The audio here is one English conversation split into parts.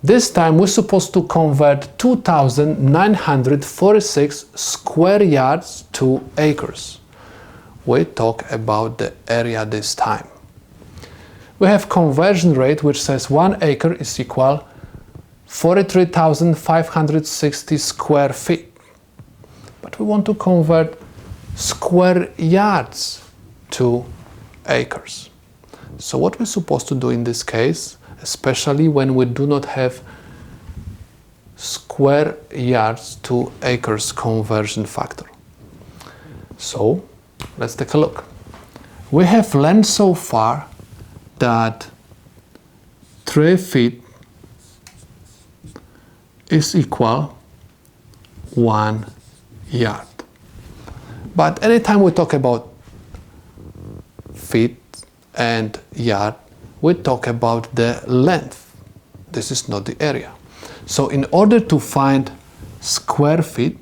This time we're supposed to convert 2,946 square yards to acres. We talk about the area this time. We have conversion rate which says 1 acre is equal 43,560 square feet. But we want to convert square yards to acres. So what we're supposed to do in this case, especially when we do not have square yards to acres conversion factor. So let's take a look. We have learned so far that 3 feet is equal 1 yard. But anytime we talk about feet and yard, we talk about the length. This is not the area. So in order to find square feet,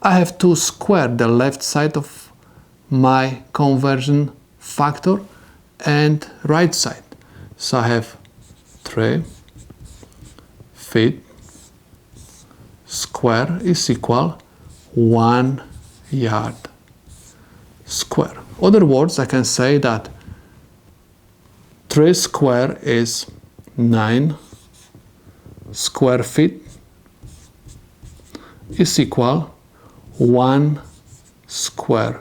I have to square the left side of my conversion factor and right side. So I have 3 feet square is equal 1 yard square. In other words, I can say that 3 square is 9 square feet is equal 1 square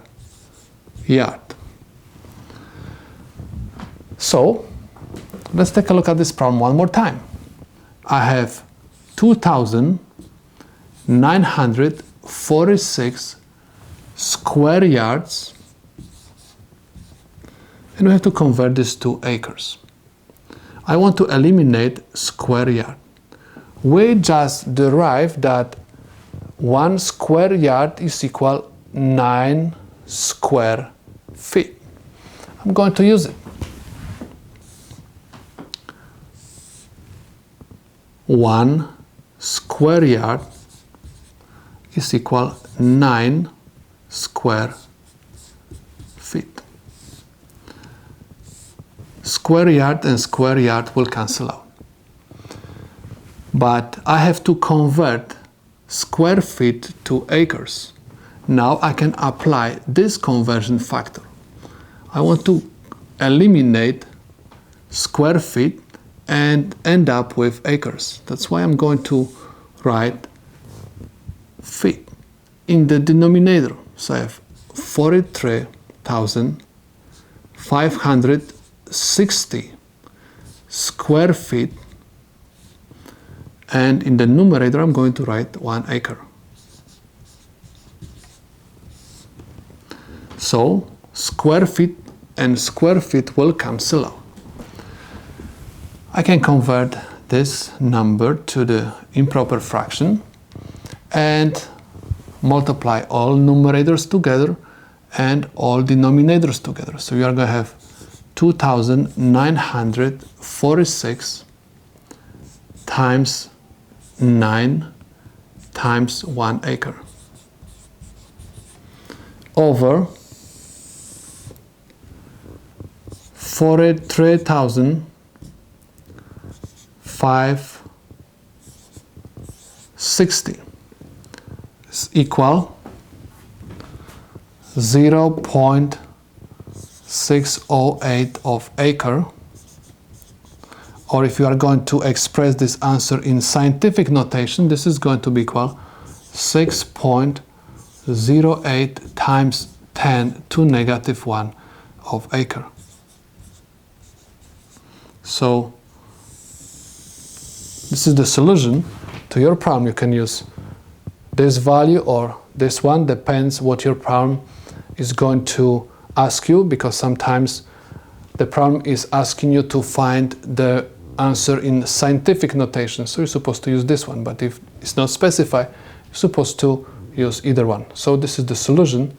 yard. So let's take a look at this problem one more time. I have 2,946 square yards and we have to convert this to acres. I want to eliminate square yard. We just derived that 1 square yard is equal 9 square feet. I'm going to use it. 1 square yard is equal 9 square feet. Square yard and square yard will cancel out. But I have to convert square feet to acres. Now I can apply this conversion factor. I want to eliminate square feet and end up with acres. That's why I'm going to write feet in the denominator. So I have 43,560 square feet, and in the numerator I'm going to write 1 acre. So square feet and square feet will cancel out. I can convert this number to the improper fraction and multiply all numerators together and all denominators together. So we are going to have 2,946 times 9 times 1 acre over 43,560 is equal 0.608 of acre, or if you are going to express this answer in scientific notation, this is going to be equal 6.08 times 10 to negative 1 of acre. So this is the solution to your problem. You can use this value or this one, depends what your problem is going to ask you, because sometimes the problem is asking you to find the answer in scientific notation, so you're supposed to use this one, but if it's not specified, you're supposed to use either one. So this is the solution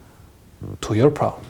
to your problem.